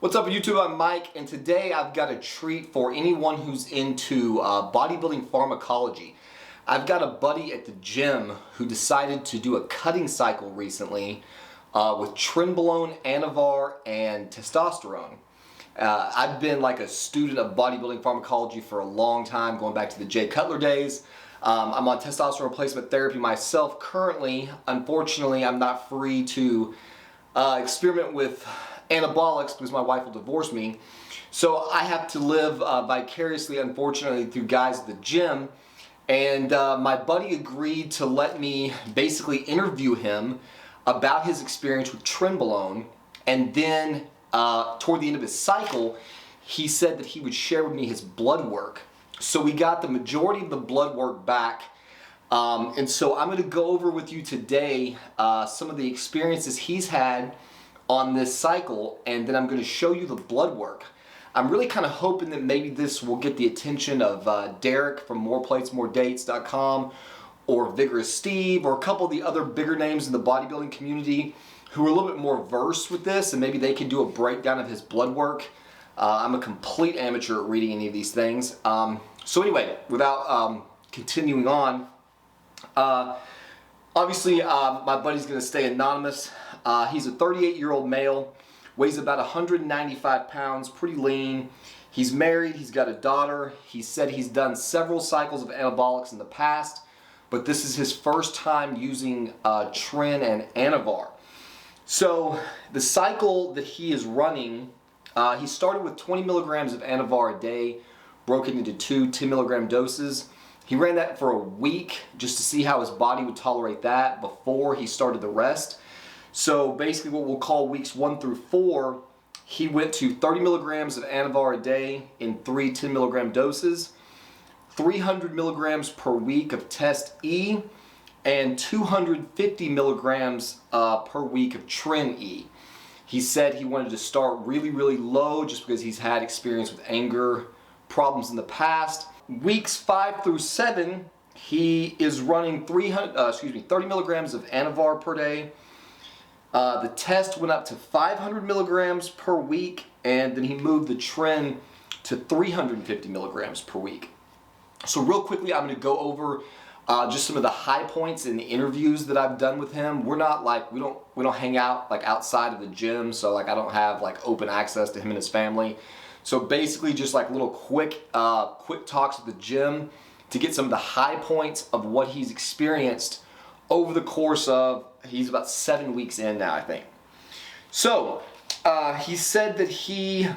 What's up YouTube? I'm Mike, and today I've got a treat for anyone who's into bodybuilding pharmacology. I've got a buddy at the gym who decided to do a cutting cycle recently with Trenbolone, Anavar, and Testosterone. I've been like a student of bodybuilding pharmacology for a long time, going back to the Jay Cutler days. I'm on testosterone replacement therapy myself currently. Unfortunately, I'm not free to experiment with anabolics because my wife will divorce me. So I have to live vicariously, unfortunately, through guys at the gym. And my buddy agreed to let me basically interview him about his experience with Trenbolone. And then toward the end of his cycle, he said that he would share with me his blood work. So we got the majority of the blood work back. And so I'm going to go over with you today some of the experiences he's had on this cycle, and then I'm going to show you the blood work. I'm really kind of hoping that maybe this will get the attention of Derek from moreplates.moredates.com or Vigorous Steve or a couple of the other bigger names in the bodybuilding community who are a little bit more versed with this, and maybe they can do a breakdown of his blood work. I'm a complete amateur at reading any of these things. So anyway, without continuing on, obviously my buddy's going to stay anonymous. He's a 38-year-old male, weighs about 195 pounds, pretty lean. He's married, he's got a daughter. He said he's done several cycles of anabolics in the past, but this is his first time using Tren and Anavar. So the cycle that he is running, he started with 20 milligrams of Anavar a day, broken into two 10-milligram doses. He ran that for a week just to see how his body would tolerate that before he started the rest. So basically what we'll call weeks 1 through 4, he went to 30 milligrams of Anavar a day in 3 10-milligram doses, 300 milligrams per week of Test E, and 250 milligrams per week of Tren E. He said he wanted to start really low just because he's had experience with anger problems in the past. Weeks 5 through 7, he is running 30 milligrams of Anavar per day. The test went up to 500 milligrams per week, and then he moved the Tren to 350 milligrams per week. So real quickly, I'm going to go over just some of the high points in the interviews that I've done with him. We're not like, we don't hang out like outside of the gym, so like I don't have like open access to him and his family. So basically just like little quick talks at the gym to get some of the high points of what he's experienced over the course of, he's about 7 weeks in now, I think. So he said that he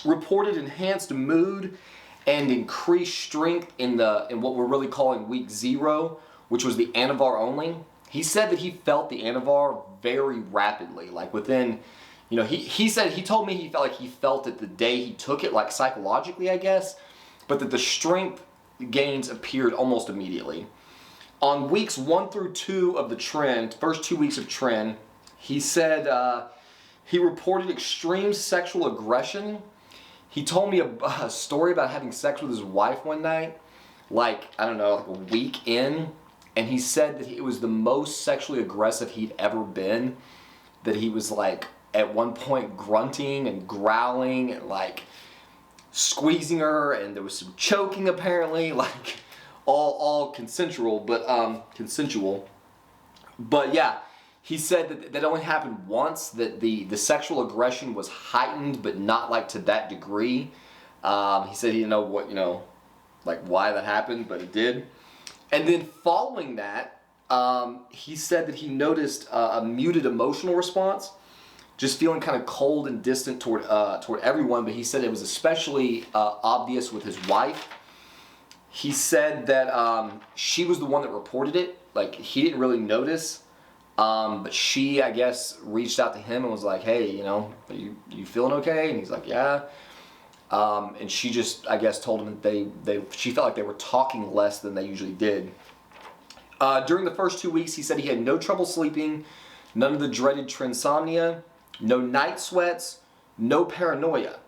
reported enhanced mood and increased strength in what we're really calling week 0, which was the Anavar only. He said that he felt the Anavar very rapidly, like within, you know, he told me he felt like he felt it the day he took it, like psychologically, I guess, but that the strength gains appeared almost immediately. On weeks 1 through 2 of the Tren, first 2 weeks of Tren, he said he reported extreme sexual aggression. He told me a story about having sex with his wife one night, like, I don't know, like a week in, and he said that it was the most sexually aggressive he'd ever been, that he was like, at one point grunting and growling and like squeezing her, and there was some choking apparently, like all consensual, but yeah, he said that that only happened once, that the sexual aggression was heightened but not like to that degree. He said he didn't know what, like why that happened, but it did. And then following that, he said that he noticed a muted emotional response, just feeling kind of cold and distant toward everyone, but he said it was especially obvious with his wife. He said that she was the one that reported it, like he didn't really notice, but she, I guess, reached out to him and was like, hey, you feeling okay? And he's like, yeah. And she just, I guess, told him that she felt like they were talking less than they usually did. During the first 2 weeks, he said he had no trouble sleeping, none of the dreaded trinsomnia, no night sweats, no paranoia.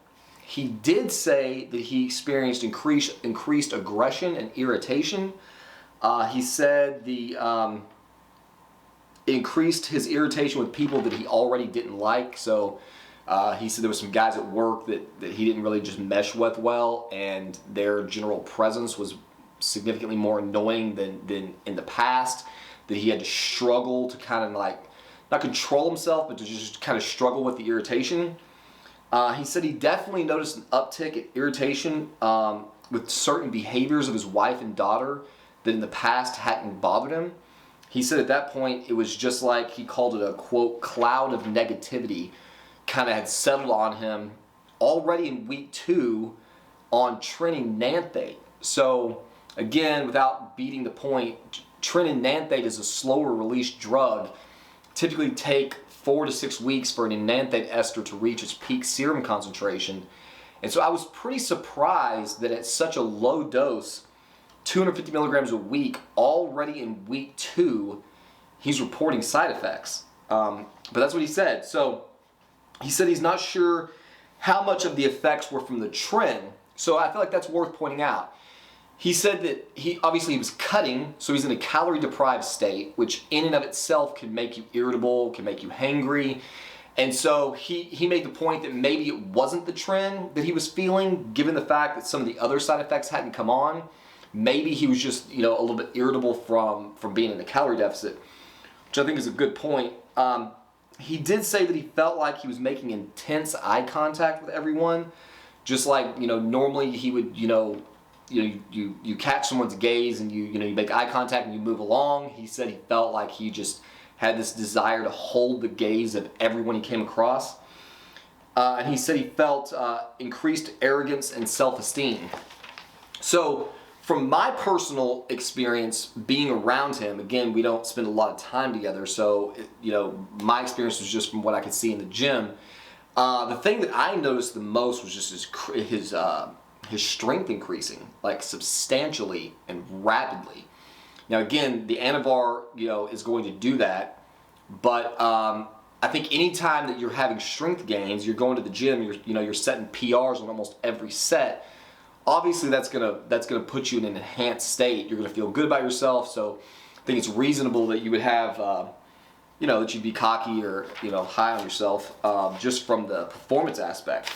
He did say that he experienced increased aggression and irritation. He said it increased his irritation with people that he already didn't like. So He said there were some guys at work that he didn't really just mesh with well, and their general presence was significantly more annoying than in the past, that he had to struggle to kind of like, not control himself, but to just kind of struggle with the irritation. He said he definitely noticed an uptick in irritation with certain behaviors of his wife and daughter that in the past hadn't bothered him. He said at that point it was just like, he called it a, quote, cloud of negativity kind of had settled on him already in week 2 on tren. So again, without beating the point, tren is a slower release drug. Typically take 4 to 6 weeks for an enanthate ester to reach its peak serum concentration. And so I was pretty surprised that at such a low dose, 250 milligrams a week, already in week 2, he's reporting side effects. But that's what he said. So he said he's not sure how much of the effects were from the tren. So I feel like that's worth pointing out. He said that he was cutting, so he's in a calorie deprived state, which in and of itself can make you irritable, can make you hangry. And so he made the point that maybe it wasn't the tren that he was feeling, given the fact that some of the other side effects hadn't come on. Maybe he was just, a little bit irritable from being in a calorie deficit, which I think is a good point. He did say that he felt like he was making intense eye contact with everyone, just like, normally he would, you catch someone's gaze and you make eye contact and you move along. He said he felt like he just had this desire to hold the gaze of everyone he came across. And he said he felt increased arrogance and self-esteem. So from my personal experience being around him, again, we don't spend a lot of time together, so my experience was just from what I could see in the gym. The thing that I noticed the most was just his strength increasing, like substantially and rapidly. Now again, the Anavar, is going to do that, but I think anytime that you're having strength gains, you're going to the gym, you're setting PRs on almost every set. Obviously, that's gonna put you in an enhanced state. You're gonna feel good about yourself. So I think it's reasonable that you would have, that you'd be cocky or high on yourself, just from the performance aspect.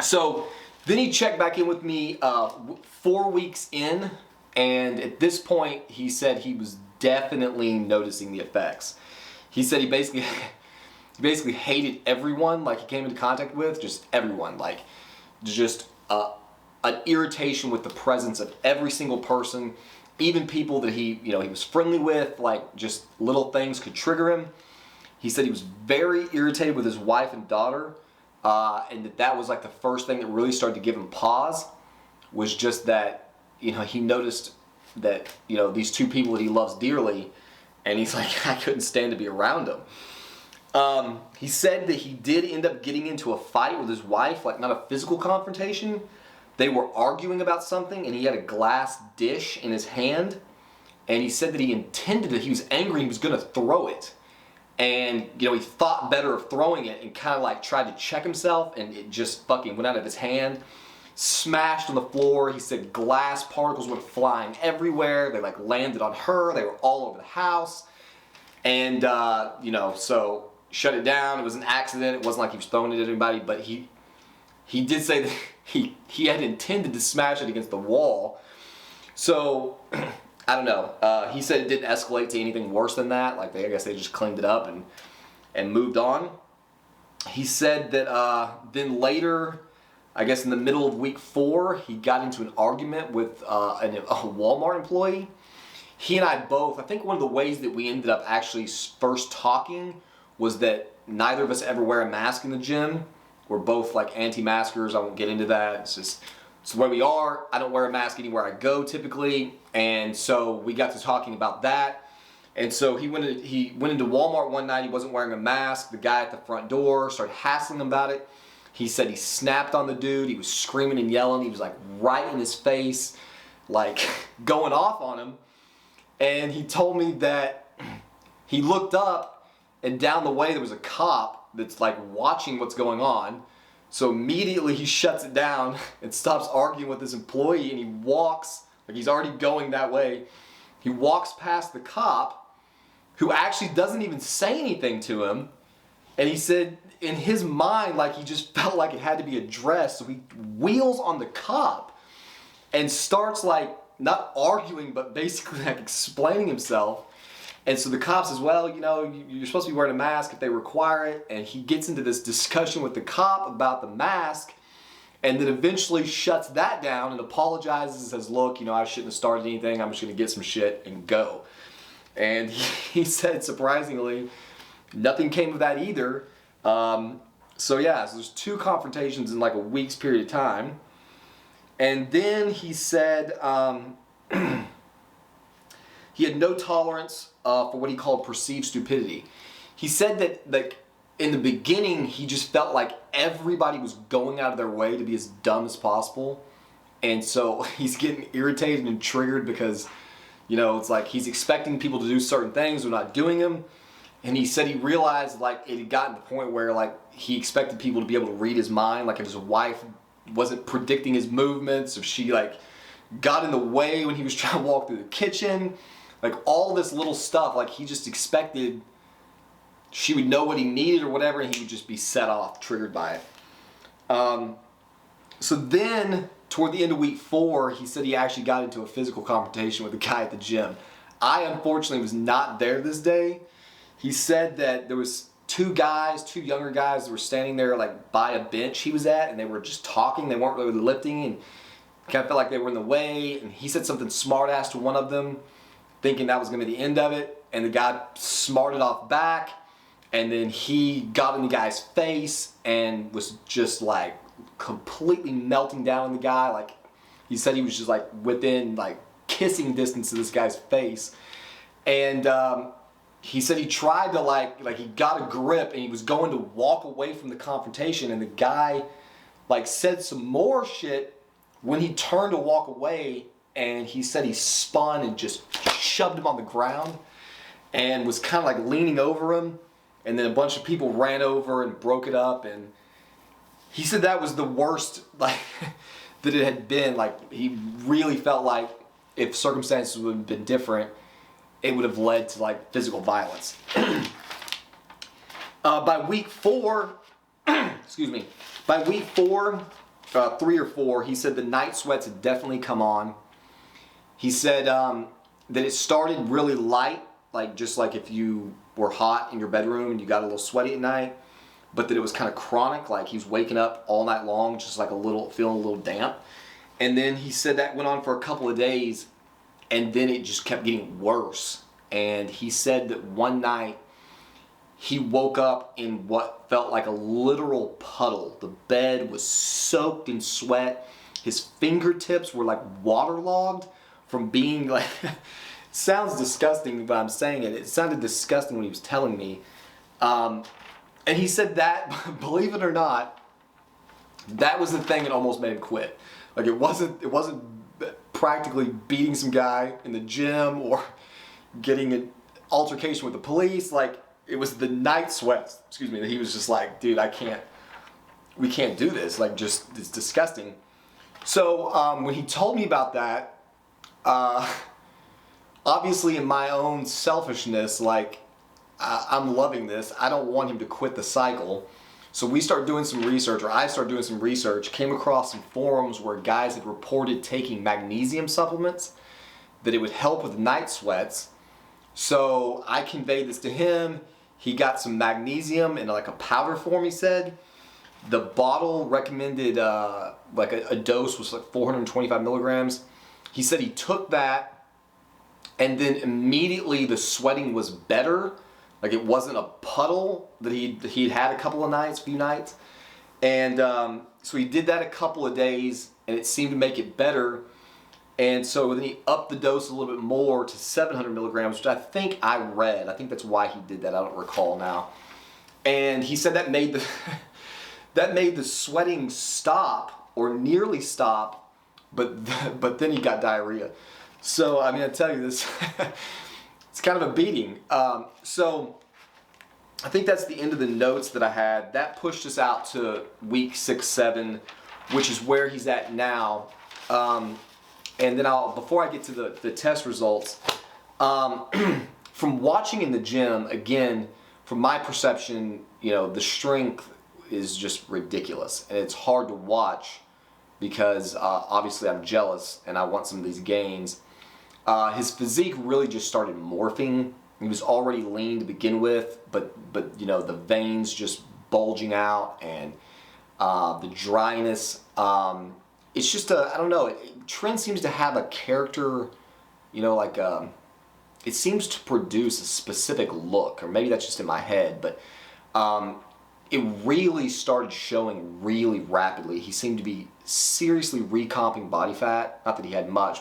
So then he checked back in with me 4 weeks in, and at this point he said he was definitely noticing the effects. He said he basically hated everyone like he came into contact with, just everyone, like just an irritation with the presence of every single person, even people that he was friendly with, like just little things could trigger him. He said he was very irritated with his wife and daughter, and that was like the first thing that really started to give him pause, was just that, he noticed that, these two people that he loves dearly, and he's like, I couldn't stand to be around them. He said that he did end up getting into a fight with his wife, like not a physical confrontation. They were arguing about something, and he had a glass dish in his hand, and he said that he intended it. He was angry, he was going to throw it. And, he thought better of throwing it and kind of like tried to check himself, and it just fucking went out of his hand, smashed on the floor. He said glass particles went flying everywhere. They like landed on her. They were all over the house. And, so shut it down. It was an accident. It wasn't like he was throwing it at anybody, but he did say that he had intended to smash it against the wall. So, I don't know. He said it didn't escalate to anything worse than that. Like, I guess they just cleaned it up and moved on. He said that then later, I guess in the middle of week 4, he got into an argument with a Walmart employee. He and I both, I think one of the ways that we ended up actually first talking was that neither of us ever wear a mask in the gym. We're both like anti-maskers. I won't get into that. It's the way we are. I don't wear a mask anywhere I go typically. And so we got to talking about that. And so he went into Walmart one night. He wasn't wearing a mask. The guy at the front door started hassling him about it. He said he snapped on the dude. He was screaming and yelling. He was like right in his face, like going off on him. And he told me that he looked up, and down the way there was a cop that's like watching what's going on. So immediately he shuts it down and stops arguing with his employee, and he walks, like he's already going that way. He walks past the cop, who actually doesn't even say anything to him, And he said in his mind, like he just felt like it had to be addressed. So he wheels on the cop and starts like not arguing, but basically like explaining himself. And so the cop says, well, you know, you're supposed to be wearing a mask if they require it. And he gets into this discussion with the cop about the mask, and then eventually shuts that down and apologizes and says, look, you know, I shouldn't have started anything. I'm just going to get some shit and go. And he said, surprisingly, nothing came of that either. So yeah, so there's 2 confrontations in like a week's period of time. And then he said he had no tolerance for what he called perceived stupidity. He said that like in the beginning, he just felt like everybody was going out of their way to be as dumb as possible. And so he's getting irritated and triggered because, you know, it's like he's expecting people to do certain things, they're not doing them. And he said he realized like it had gotten to the point where like he expected people to be able to read his mind. Like if his wife wasn't predicting his movements, if she like got in the way when he was trying to walk through the kitchen, like all this little stuff, like he just expected she would know what he needed or whatever, and he would just be set off, triggered by it. So then, toward the end of week 4, he said he actually got into a physical confrontation with a guy at the gym. I unfortunately was not there this day. He said that there was 2 younger guys that were standing there like by a bench he was at, and they were just talking. They weren't really lifting, and kind of felt like they were in the way. And he said something smart ass to one of them, thinking that was going to be the end of it. And the guy smarted off back. And then he got in the guy's face and was just like completely melting down on the guy. Like he said he was just like within like kissing distance of this guy's face. And he said he tried to like he got a grip and he was going to walk away from the confrontation, and the guy like said some more shit when he turned to walk away, and he said he spun and just shoved him on the ground and was kind of like leaning over him. And then a bunch of people ran over and broke it up, and he said that was the worst like that it had been. Like he really felt like if circumstances would have been different, it would have led to like physical violence. By week 4, excuse me, by week 4, 3 or 4, he said the night sweats had definitely come on. He said that it started really light, like just like if you were hot in your bedroom and you got a little sweaty at night, but that it was kind of chronic, like he was waking up all night long just like feeling a little damp. And then he said that went on for a couple of days, and then it just kept getting worse. And he said that one night he woke up in what felt like a literal puddle. The bed was soaked in sweat. His fingertips were like waterlogged from being like sounds disgusting, but I'm saying it. It sounded disgusting when he was telling me. And he said that, believe it or not, that was the thing that almost made him quit. Like it wasn't practically beating some guy in the gym or getting an altercation with the police. Like it was the night sweats, excuse me, that he was just like, dude, we can't do this. Like just, it's disgusting. So when he told me about that, obviously in my own selfishness, like I'm loving this. I don't want him to quit the cycle. So we start doing some research, or I started doing some research, came across some forums where guys had reported taking magnesium supplements, that it would help with night sweats. So I conveyed this to him. He got some magnesium in like a powder form, he said. The bottle recommended like a dose was like 425 milligrams. He said he took that, and then immediately the sweating was better. Like it wasn't a puddle that he'd had a few nights. And so he did that a couple of days, and it seemed to make it better. And so then he upped the dose a little bit more to 700 milligrams, which I think I read. I think that's why he did that. I don't recall now. And he said that made the that made the sweating stop, or nearly stop, but then he got diarrhea. So I mean, I tell you this, it's kind of a beating. So I think that's the end of the notes that I had. That pushed us out to week 6, 7, which is where he's at now. And then before I get to the test results, from watching in the gym, again, from my perception, you know, the strength is just ridiculous, and it's hard to watch because obviously I'm jealous and I want some of these gains. His physique really just started morphing. He was already lean to begin with, but you know, the veins just bulging out, and the dryness. It's just I don't know. Trent seems to have a character, you know, like it seems to produce a specific look, or maybe that's just in my head, but it really started showing really rapidly. He seemed to be seriously recomping body fat. Not that he had much,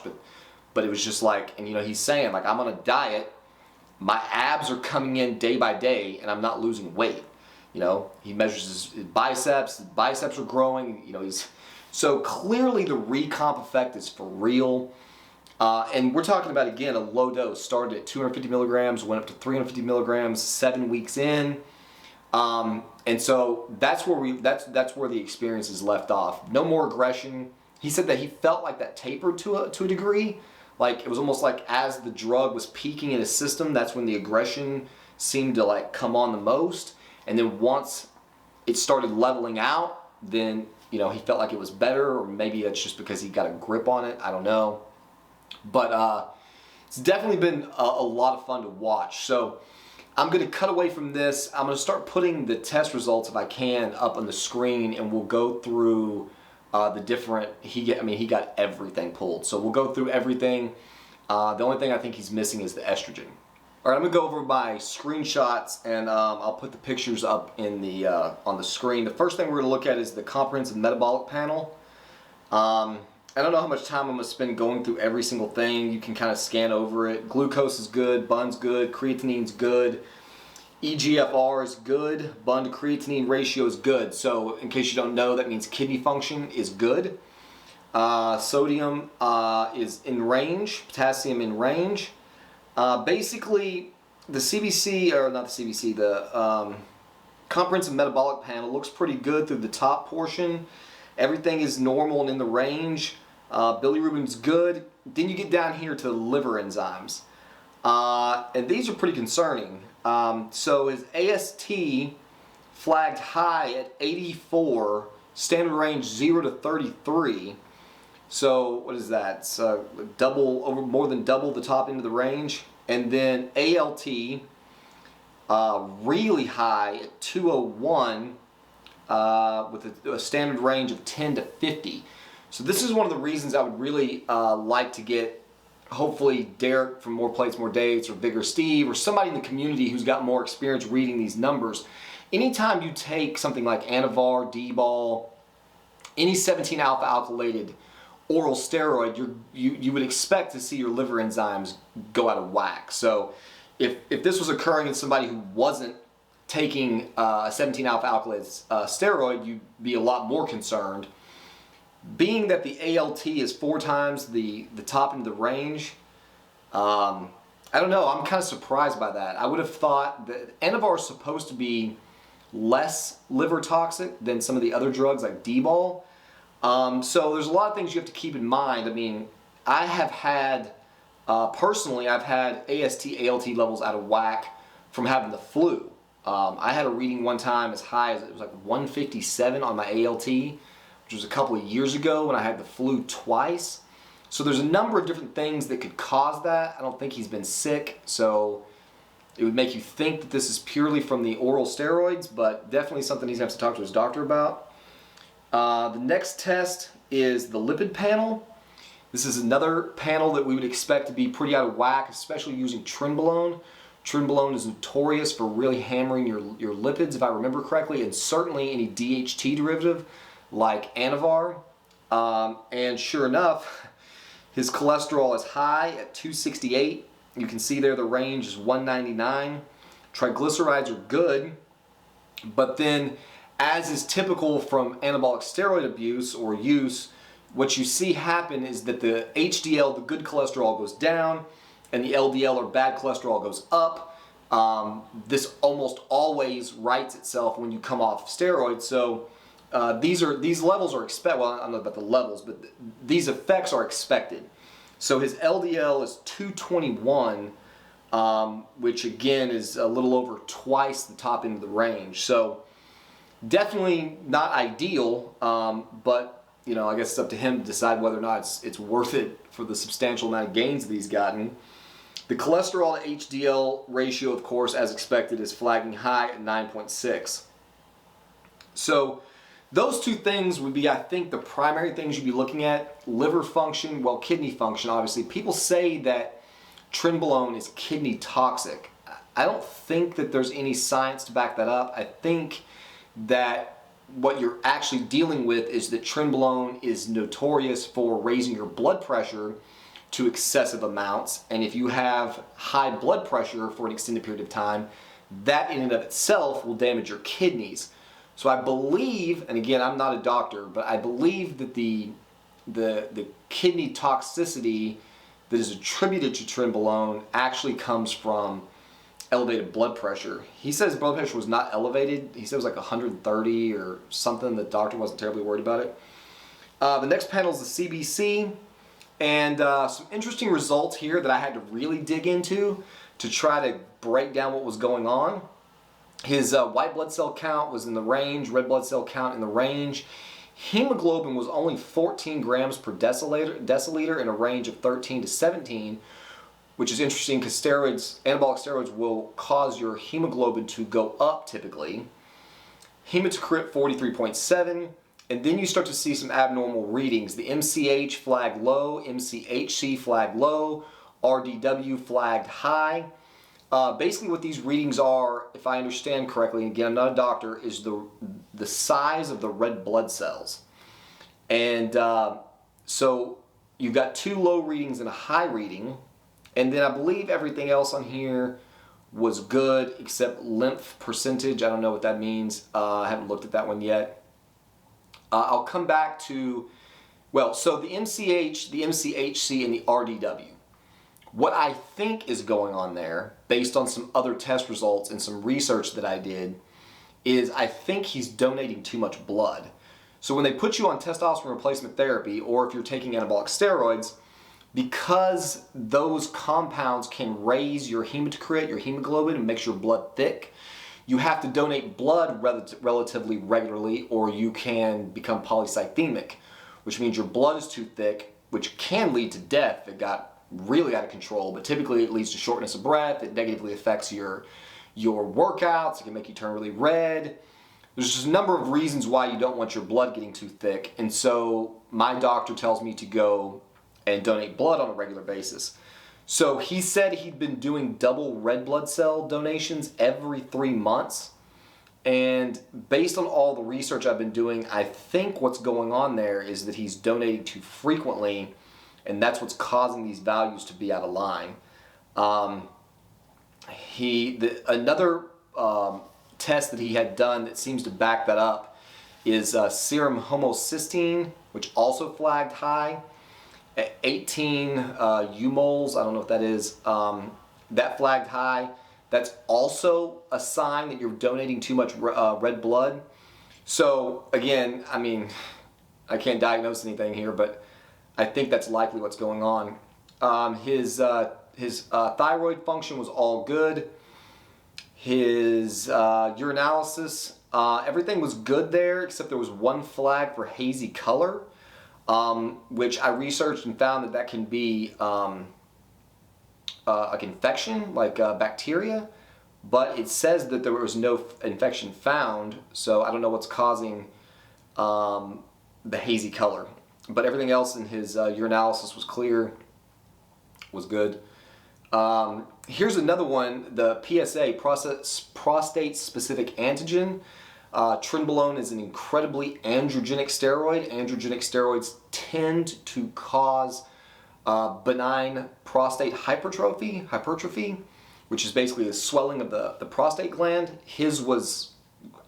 but it was just like, and you know, he's saying like, I'm on a diet, my abs are coming in day by day, and I'm not losing weight. You know, he measures his biceps are growing, you know, so clearly the recomp effect is for real. And we're talking about, again, a low dose, started at 250 milligrams, went up to 350 milligrams 7 weeks in. And so that's where that's where the experience is left off. No more aggression. He said that he felt like that tapered to a degree. Like it was almost like as the drug was peaking in his system, that's when the aggression seemed to like come on the most. And then once it started leveling out, then, you know, he felt like it was better, or maybe it's just because he got a grip on it. I don't know. But it's definitely been a lot of fun to watch. So I'm going to cut away from this. I'm going to start putting the test results, if I can, up on the screen, and we'll go through the different, he got everything pulled. So we'll go through everything. The only thing I think he's missing is the estrogen. All right, I'm going to go over my screenshots, and I'll put the pictures up in the on the screen. The first thing we're going to look at is the comprehensive metabolic panel. I don't know how much time I'm going to spend going through every single thing. You can kind of scan over it. Glucose is good, BUN's good, creatinine's good, EGFR is good, BUN to creatinine ratio is good. So in case you don't know, that means kidney function is good. Sodium is in range, potassium in range. Basically, the CBC, or not the CBC, the comprehensive metabolic panel looks pretty good through the top portion. Everything is normal and in the range. Bilirubin's good. Then you get down here to the liver enzymes. And these are pretty concerning. So his AST flagged high at 84, standard range 0 to 33. So what is that? It's more than double the top end of the range. And then ALT really high at 201 with a standard range of 10 to 50. So this is one of the reasons I would really like to get, hopefully, Derek from More Plates, More Dates, or Bigger Steve, or somebody in the community who's got more experience reading these numbers. Anytime you take something like Anavar, D-bol, any 17-alpha alkylated oral steroid, you would expect to see your liver enzymes go out of whack. So if this was occurring in somebody who wasn't taking a 17-alpha alkylated steroid, you'd be a lot more concerned. Being that the ALT is 4 times the top end of the range, I don't know, I'm kind of surprised by that. I would have thought that Anavar is supposed to be less liver toxic than some of the other drugs like D-bol. So there's a lot of things you have to keep in mind. I mean, I have had, personally, I've had AST, ALT levels out of whack from having the flu. I had a reading one time as high as, it was like 157 on my ALT, which was a couple of years ago when I had the flu twice. So there's a number of different things that could cause that. I don't think he's been sick, so it would make you think that this is purely from the oral steroids, but definitely something he's going to have to talk to his doctor about. The next test is the lipid panel. This is another panel that we would expect to be pretty out of whack, especially using Trenbolone. Trenbolone is notorious for really hammering your lipids, if I remember correctly, and certainly any DHT derivative like Anavar. And sure enough, his cholesterol is high at 268. You can see there the range is 199. Triglycerides are good, but then, as is typical from anabolic steroid abuse or use, what you see happen is that the HDL, the good cholesterol, goes down, and the LDL, or bad cholesterol, goes up. This almost always rights itself when you come off steroids. So these levels are expected. Well, I don't know about the levels, but these effects are expected. So his LDL is 221, which again is a little over twice the top end of the range. So definitely not ideal, but you know, I guess it's up to him to decide whether or not it's worth it for the substantial amount of gains that he's gotten. The cholesterol to HDL ratio, of course, as expected, is flagging high at 9.6. So those two things would be, I think, the primary things you'd be looking at. Liver function, well, kidney function, obviously. People say that Trenbolone is kidney toxic. I don't think that there's any science to back that up. I think that what you're actually dealing with is that Trenbolone is notorious for raising your blood pressure to excessive amounts, and if you have high blood pressure for an extended period of time, that in and of itself will damage your kidneys. So I believe, and again, I'm not a doctor, but I believe that the kidney toxicity that is attributed to Trenbolone actually comes from elevated blood pressure. He says blood pressure was not elevated. He said it was like 130 or something. The doctor wasn't terribly worried about it. The next panel is the CBC. And some interesting results here that I had to really dig into to try to break down what was going on. His white blood cell count was in the range, red blood cell count in the range. Hemoglobin was only 14 grams per deciliter in a range of 13 to 17, which is interesting because anabolic steroids will cause your hemoglobin to go up typically. Hematocrit 43.7. And then you start to see some abnormal readings. The MCH flagged low, MCHC flagged low, RDW flagged high. Basically what these readings are, if I understand correctly, and again I'm not a doctor, is the size of the red blood cells. And so you've got two low readings and a high reading. And then I believe everything else on here was good except lymph percentage. I don't know what that means. I haven't looked at that one yet. I'll come back to, well, so the MCH, the MCHC, and the RDW. What I think is going on there, based on some other test results and some research that I did, is I think he's donating too much blood. So when they put you on testosterone replacement therapy, or if you're taking anabolic steroids, because those compounds can raise your hematocrit, your hemoglobin, and makes your blood thick, you have to donate blood relatively regularly, or you can become polycythemic, which means your blood is too thick, which can lead to death if it got really out of control, but typically it leads to shortness of breath. It negatively affects your workouts. It can make you turn really red. There's just a number of reasons why you don't want your blood getting too thick, and so my doctor tells me to go and donate blood on a regular basis. So he said he'd been doing double red blood cell donations every 3 months. And based on all the research I've been doing, I think what's going on there is that he's donating too frequently, and that's what's causing these values to be out of line. Another test that he had done that seems to back that up is serum homocysteine, which also flagged high. 18 umoles, I don't know what that is, that flagged high. That's also a sign that you're donating too much red blood. So again, I mean, I can't diagnose anything here, but I think that's likely what's going on. His thyroid function was all good. His urinalysis, everything was good there, except there was one flag for hazy color. Which I researched and found that can be like infection, like bacteria, but it says that there was no infection found, so I don't know what's causing the hazy color. But everything else in his urinalysis was clear, was good. Here's another one, the PSA, prostate-specific antigen. Trenbolone is an incredibly androgenic steroid. Androgenic steroids tend to cause benign prostate hypertrophy, which is basically the swelling of the prostate gland. His was,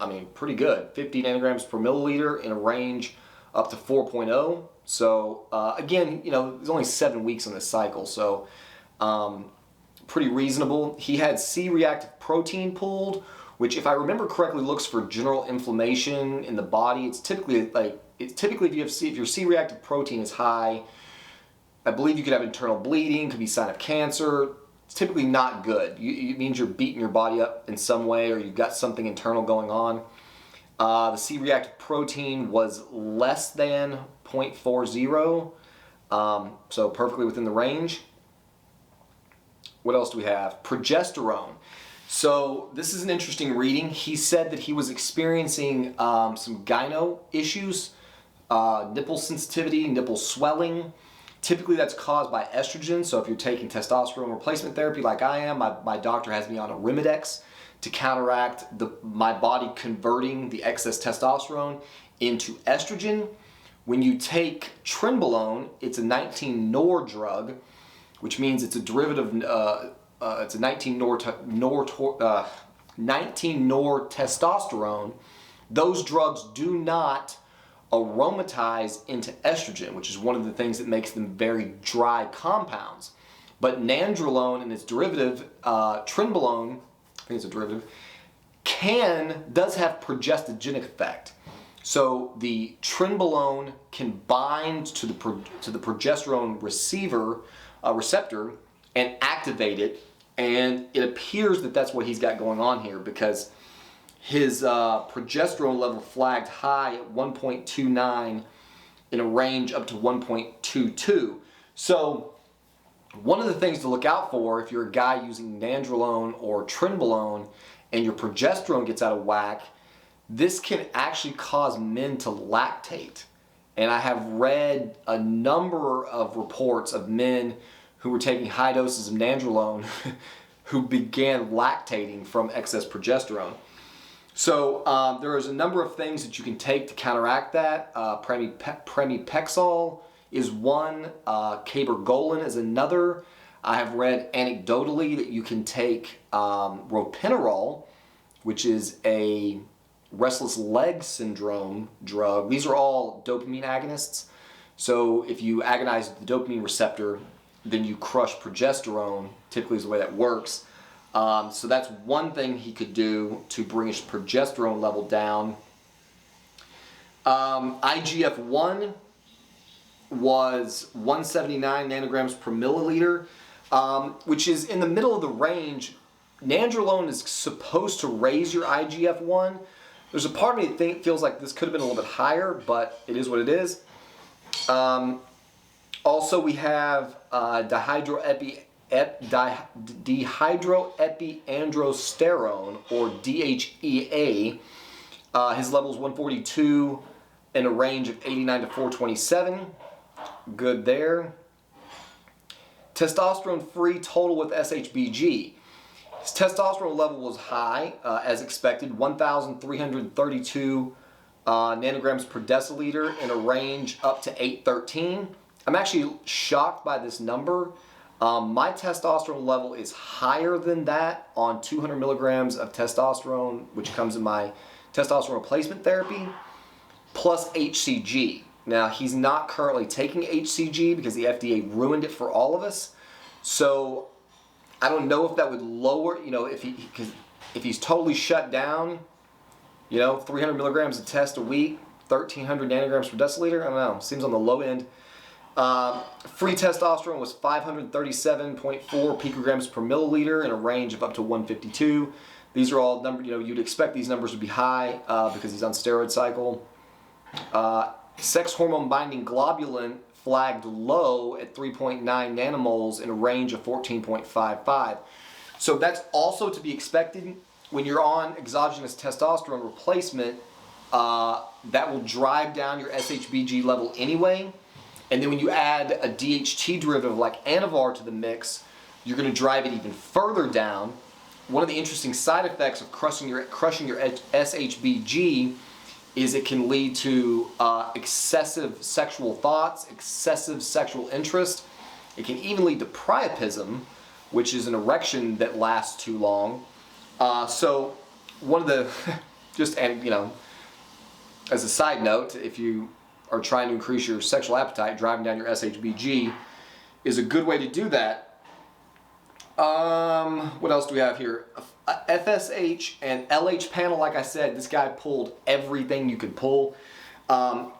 I mean, pretty good, 50 nanograms per milliliter in a range up to 4.0. So again, you know, there's only 7 weeks on this cycle, so pretty reasonable. He had C-reactive protein pooled, which, if I remember correctly, looks for general inflammation in the body. It's typically if your C-reactive protein is high, I believe you could have internal bleeding, could be a sign of cancer. it's typically not good. It means you're beating your body up in some way, or you've got something internal going on. The C-reactive protein was less than 0.40, so perfectly within the range. What else do we have? Progesterone. So this is an interesting reading. He said that he was experiencing some gyno issues, nipple sensitivity, nipple swelling. Typically that's caused by estrogen. So if you're taking testosterone replacement therapy like I am, my doctor has me on a Arimidex to counteract my body converting the excess testosterone into estrogen. When you take Trenbolone, it's a 19-nor drug, which means it's a derivative, it's a 19-nor testosterone. Those drugs do not aromatize into estrogen, which is one of the things that makes them very dry compounds. But Nandrolone and its derivative, Trenbolone, I think it's a derivative, does have progestogenic effect. So the Trenbolone can bind to the progesterone receptor and activate it, and it appears that that's what he's got going on here, because his progesterone level flagged high at 1.29 in a range up to 1.22. So one of the things to look out for if you're a guy using Nandrolone or Trenbolone and your progesterone gets out of whack, this can actually cause men to lactate. And I have read a number of reports of men who were taking high doses of Nandrolone who began lactating from excess progesterone. So there is a number of things that you can take to counteract that. Pramipexole is one, Cabergoline is another. I have read anecdotally that you can take ropinirole, which is a restless leg syndrome drug. These are all dopamine agonists. So if you agonize the dopamine receptor, then you crush progesterone, typically is the way that works. So that's one thing he could do to bring his progesterone level down. IGF-1 was 179 nanograms per milliliter, which is in the middle of the range. Nandrolone is supposed to raise your IGF-1. There's a part of me that feels like this could have been a little bit higher, but it is what it is. Also, we have dihydroepiandrosterone, or DHEA. His level is 142 in a range of 89 to 427. Good there. Testosterone free total with SHBG. His testosterone level was high, as expected, 1,332 nanograms per deciliter in a range up to 813. I'm actually shocked by this number. My testosterone level is higher than that on 200 milligrams of testosterone, which comes in my testosterone replacement therapy, plus HCG. Now, he's not currently taking HCG because the FDA ruined it for all of us. So I don't know if that would lower, if he's totally shut down, 300 milligrams of test a week, 1,300 nanograms per deciliter, I don't know, seems on the low end. Free testosterone was 537.4 picograms per milliliter in a range of up to 152. These are all numbers, you'd expect these numbers to be high because he's on steroid cycle. Sex hormone binding globulin flagged low at 3.9 nanomoles in a range of 14.55. So that's also to be expected when you're on exogenous testosterone replacement. That will drive down your SHBG level anyway. And then when you add a DHT derivative like Anavar to the mix, you're going to drive it even further down. One of the interesting side effects of crushing your SHBG is it can lead to excessive sexual thoughts, excessive sexual interest. It can even lead to priapism, which is an erection that lasts too long. So one of the, as a side note, if you are trying to increase your sexual appetite, driving down your SHBG is a good way to do that. What else do we have here? FSH and LH panel, like I said, this guy pulled everything you could pull.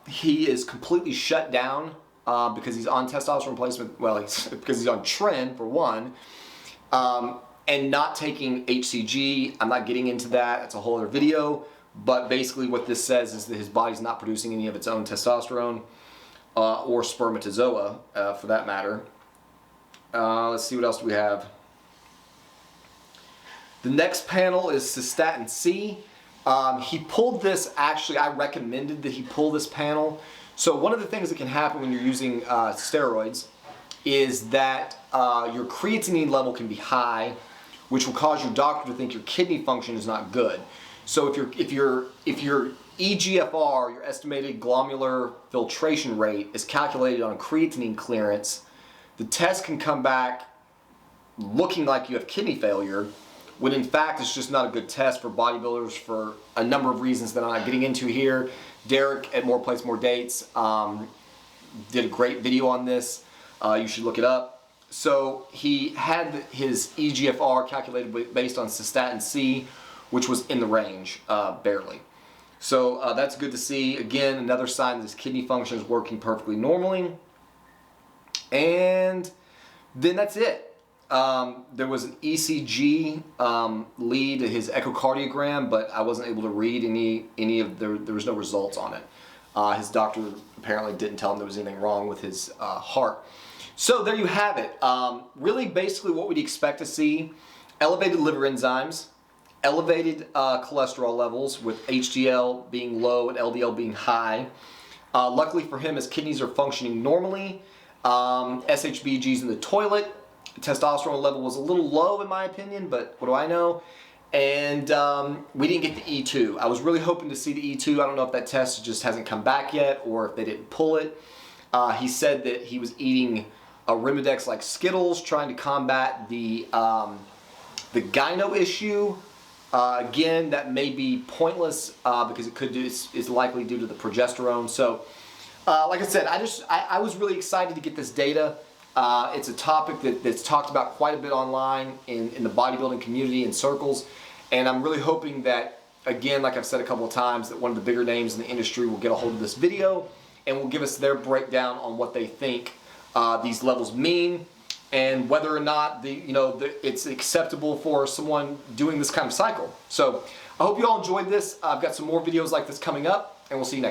He is completely shut down because he's on testosterone replacement. Well, because he's on Tren, for one. and not taking HCG. I'm not getting into that. That's a whole other video. But basically what this says is that his body's not producing any of its own testosterone or spermatozoa for that matter. Let's see, what else do we have? The next panel is cystatin C. He pulled this, actually I recommended that he pull this panel. So one of the things that can happen when you're using steroids is that your creatinine level can be high, which will cause your doctor to think your kidney function is not good. So if your EGFR, your estimated glomerular filtration rate, is calculated on creatinine clearance, the test can come back looking like you have kidney failure, when in fact it's just not a good test for bodybuilders for a number of reasons that I'm not getting into here. Derek at More Plates, More Dates did a great video on this. You should look it up. So he had his EGFR calculated based on cystatin C, which was in the range, barely. So that's good to see. Again, another sign that his kidney function is working perfectly normally. And then that's it. There was an ECG lead to his echocardiogram, but I wasn't able to read any of there was no results on it. His doctor apparently didn't tell him there was anything wrong with his heart. So there you have it. Really basically what we'd expect to see: elevated liver enzymes, elevated cholesterol levels with HDL being low and LDL being high. Luckily for him, his kidneys are functioning normally. SHBG's in the toilet. Testosterone level was a little low in my opinion, but what do I know? And we didn't get the E2. I was really hoping to see the E2. I don't know if that test just hasn't come back yet or if they didn't pull it. He said that he was eating Arimidex like Skittles, trying to combat the gyno issue. Again, that may be pointless because it's likely due to the progesterone. So, like I said, I was really excited to get this data. It's a topic that's talked about quite a bit online in the bodybuilding community and circles, and I'm really hoping that, again, like I've said a couple of times, that one of the bigger names in the industry will get a hold of this video and will give us their breakdown on what they think these levels mean, and whether or not it's acceptable for someone doing this kind of cycle. So I hope you all enjoyed this. I've got some more videos like this coming up, and we'll see you next time.